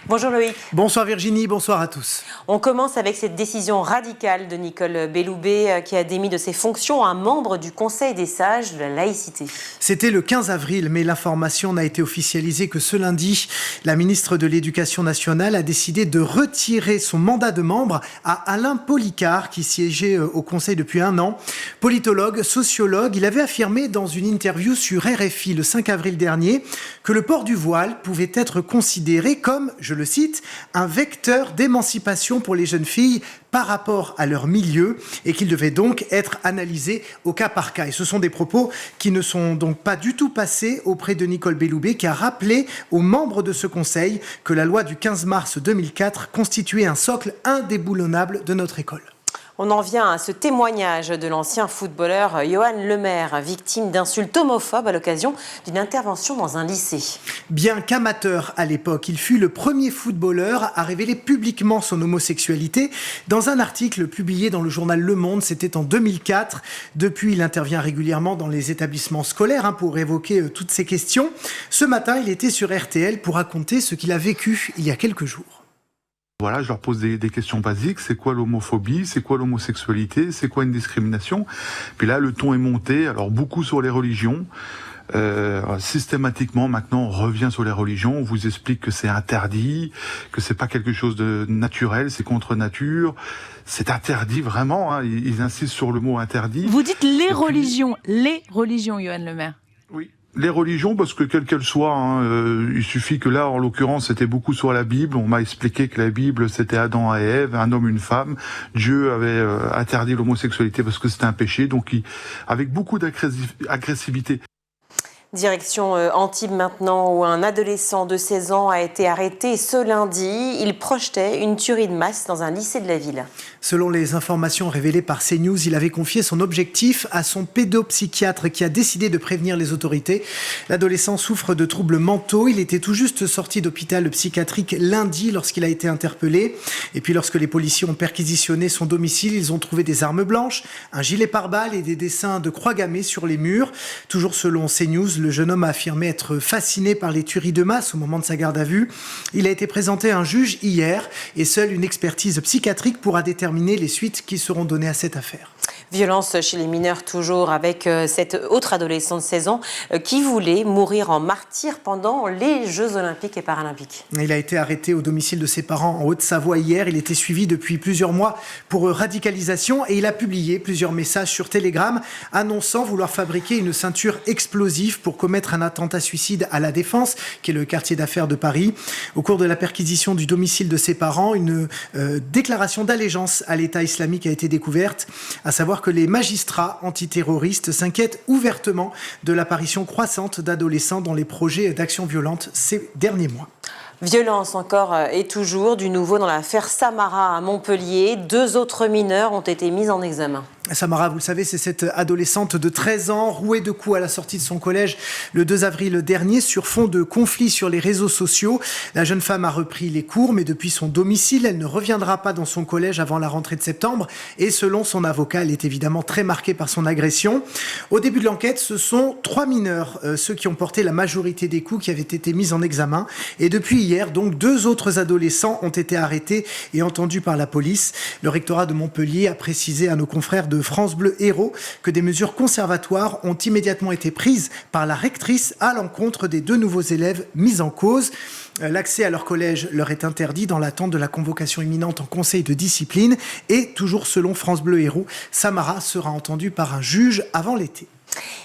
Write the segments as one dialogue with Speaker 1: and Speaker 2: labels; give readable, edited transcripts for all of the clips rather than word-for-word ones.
Speaker 1: Bonjour Loïc.
Speaker 2: Bonsoir Virginie, bonsoir à tous.
Speaker 1: On commence avec cette décision radicale de Nicole Belloubet qui a démis de ses fonctions un membre du Conseil des sages de la laïcité.
Speaker 2: C'était le 15 avril, mais l'information n'a été officialisée que ce lundi. La ministre de l'Éducation nationale a décidé de retirer son mandat de membre à Alain Policard, qui siégeait au Conseil depuis 1 an. Politologue, sociologue, il avait affirmé dans une interview sur RFI le 5 avril dernier que le port du voile pouvait être considéré comme, je le cite, un vecteur d'émancipation pour les jeunes filles par rapport à leur milieu et qu'il devait donc être analysé au cas par cas. Et ce sont des propos qui ne sont donc pas du tout passés auprès de Nicole Belloubet, qui a rappelé aux membres de ce conseil que la loi du 15 mars 2004 constituait un socle indéboulonnable de notre école.
Speaker 1: On en vient à ce témoignage de l'ancien footballeur Johan Lemaire, victime d'insultes homophobes à l'occasion d'une intervention dans un lycée.
Speaker 2: Bien qu'amateur à l'époque, il fut le premier footballeur à révéler publiquement son homosexualité. Dans un article publié dans le journal Le Monde, c'était en 2004. Depuis, il intervient régulièrement dans les établissements scolaires pour évoquer toutes ces questions. Ce matin, il était sur RTL pour raconter ce qu'il a vécu il y a quelques jours.
Speaker 3: Voilà, je leur pose des questions basiques. C'est quoi l'homophobie? C'est quoi l'homosexualité? C'est quoi une discrimination? Puis là, le ton est monté. Alors, beaucoup sur les religions. Systématiquement, maintenant, on revient sur les religions. On vous explique que c'est interdit, que c'est pas quelque chose de naturel, c'est contre nature. C'est interdit, vraiment. Ils insistent sur le mot interdit.
Speaker 4: Vous dites les religions, Johan Lemaire.
Speaker 3: Oui. Les religions, parce que quelles qu'elles soient, il suffit que là, en l'occurrence, c'était beaucoup sur la Bible. On m'a expliqué que la Bible, c'était Adam et Ève, un homme, une femme. Dieu avait interdit l'homosexualité parce que c'était un péché, donc avec beaucoup d'agressivité.
Speaker 1: Direction Antibes maintenant, où un adolescent de 16 ans a été arrêté ce lundi. Il projetait une tuerie de masse dans un lycée de la ville.
Speaker 2: Selon les informations révélées par CNews, il avait confié son objectif à son pédopsychiatre qui a décidé de prévenir les autorités. L'adolescent souffre de troubles mentaux. Il était tout juste sorti d'hôpital psychiatrique lundi lorsqu'il a été interpellé. Et puis lorsque les policiers ont perquisitionné son domicile, ils ont trouvé des armes blanches, un gilet pare-balles et des dessins de croix gammées sur les murs. Toujours selon CNews, le jeune homme a affirmé être fasciné par les tueries de masse au moment de sa garde à vue. Il a été présenté à un juge hier et seule une expertise psychiatrique pourra déterminer les suites qui seront données à cette affaire.
Speaker 1: Violence chez les mineurs toujours avec cette autre adolescente de 16 ans qui voulait mourir en martyr pendant les Jeux Olympiques et Paralympiques.
Speaker 2: Il a été arrêté au domicile de ses parents en Haute-Savoie hier. Il était suivi depuis plusieurs mois pour radicalisation et il a publié plusieurs messages sur Telegram annonçant vouloir fabriquer une ceinture explosive pour commettre un attentat suicide à La Défense, qui est le quartier d'affaires de Paris. Au cours de la perquisition du domicile de ses parents, une déclaration d'allégeance à l'État islamique a été découverte, à savoir que les magistrats antiterroristes s'inquiètent ouvertement de l'apparition croissante d'adolescents dans les projets d'action violente ces derniers mois.
Speaker 1: Violence encore et toujours, du nouveau dans l'affaire Samara à Montpellier. 2 autres mineurs ont été mis en examen.
Speaker 2: Samara, vous le savez, c'est cette adolescente de 13 ans, rouée de coups à la sortie de son collège le 2 avril dernier sur fond de conflits sur les réseaux sociaux. La jeune femme a repris les cours, mais depuis son domicile, elle ne reviendra pas dans son collège avant la rentrée de septembre. Et selon son avocat, elle est évidemment très marquée par son agression. Au début de l'enquête, ce sont 3 mineurs, ceux qui ont porté la majorité des coups, qui avaient été mis en examen. Et depuis hier, donc, 2 autres adolescents ont été arrêtés et entendus par la police. Le rectorat de Montpellier a précisé à nos confrères de France Bleu Héros que des mesures conservatoires ont immédiatement été prises par la rectrice à l'encontre des 2 nouveaux élèves mis en cause. L'accès à leur collège leur est interdit dans l'attente de la convocation imminente en conseil de discipline. Et toujours selon France Bleu Héros, Samara sera entendue par un juge avant l'été.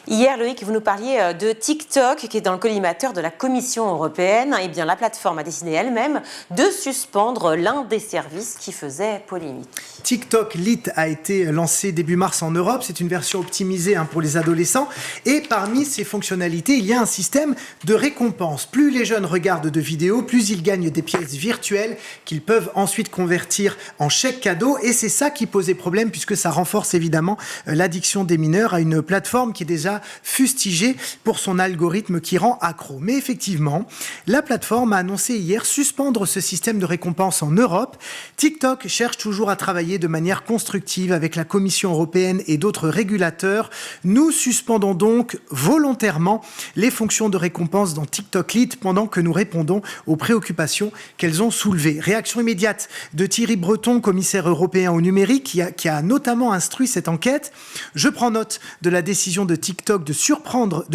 Speaker 1: Hier, Loïc, vous nous parliez de TikTok qui est dans le collimateur de la Commission européenne. Eh bien, la plateforme a décidé elle-même de suspendre l'un des services qui faisait polémique.
Speaker 2: TikTok Lite a été lancé début mars en Europe. C'est une version optimisée pour les adolescents. Et parmi ses fonctionnalités, il y a un système de récompense. Plus les jeunes regardent de vidéos, plus ils gagnent des pièces virtuelles qu'ils peuvent ensuite convertir en chèques cadeaux. Et c'est ça qui posait problème puisque ça renforce évidemment l'addiction des mineurs à une plateforme qui est déjà fustigée pour son algorithme qui rend accro. Mais effectivement, la plateforme a annoncé hier suspendre ce système de récompense en Europe. TikTok cherche toujours à travailler de manière constructive avec la Commission européenne et d'autres régulateurs. Nous suspendons donc volontairement les fonctions de récompense dans TikTok Lite pendant que nous répondons aux préoccupations qu'elles ont soulevées. Réaction immédiate de Thierry Breton, commissaire européen au numérique, qui a notamment instruit cette enquête. Je prends note de la décision de TikTok de suspendre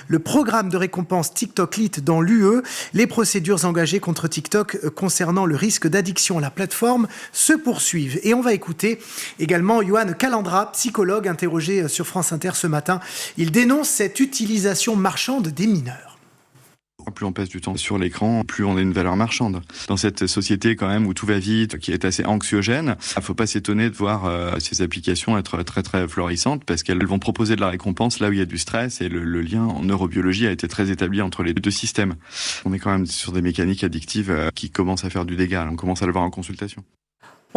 Speaker 2: le programme de récompense TikTok Lite dans l'UE. Les procédures engagées contre TikTok concernant le risque d'addiction à la plateforme se poursuivent. Et on va écouter également Yohann Calandra, psychologue interrogé sur France Inter ce matin. Il dénonce cette utilisation marchande des mineurs.
Speaker 5: Plus on passe du temps sur l'écran, plus on est une valeur marchande. Dans cette société quand même où tout va vite, qui est assez anxiogène, il ne faut pas s'étonner de voir ces applications être très très florissantes parce qu'elles vont proposer de la récompense là où il y a du stress et le lien en neurobiologie a été très établi entre les deux systèmes. On est quand même sur des mécaniques addictives qui commencent à faire du dégât, on commence à le voir en consultation.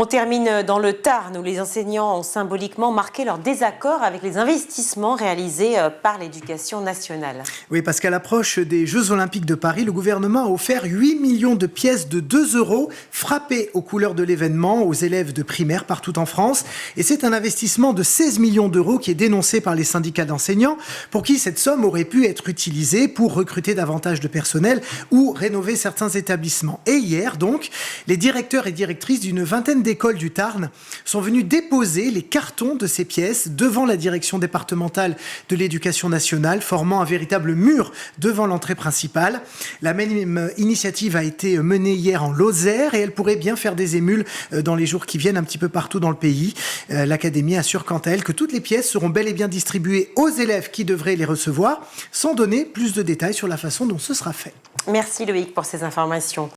Speaker 1: On termine dans le Tarn où les enseignants ont symboliquement marqué leur désaccord avec les investissements réalisés par l'éducation nationale.
Speaker 2: Oui, parce qu'à l'approche des Jeux Olympiques de Paris, le gouvernement a offert 8 millions de pièces de 2 € frappées aux couleurs de l'événement aux élèves de primaire partout en France. Et c'est un investissement de 16 millions d'euros qui est dénoncé par les syndicats d'enseignants pour qui cette somme aurait pu être utilisée pour recruter davantage de personnel ou rénover certains établissements. Et hier, donc, les directeurs et directrices d'une vingtaine d'écoles du Tarn sont venus déposer les cartons de ces pièces devant la direction départementale de l'éducation nationale, formant un véritable mur devant l'entrée principale. La même initiative a été menée hier en Lozère et elle pourrait bien faire des émules dans les jours qui viennent un petit peu partout dans le pays. L'académie assure quant à elle que toutes les pièces seront bel et bien distribuées aux élèves qui devraient les recevoir, sans donner plus de détails sur la façon dont ce sera fait.
Speaker 1: Merci Loïc pour ces informations.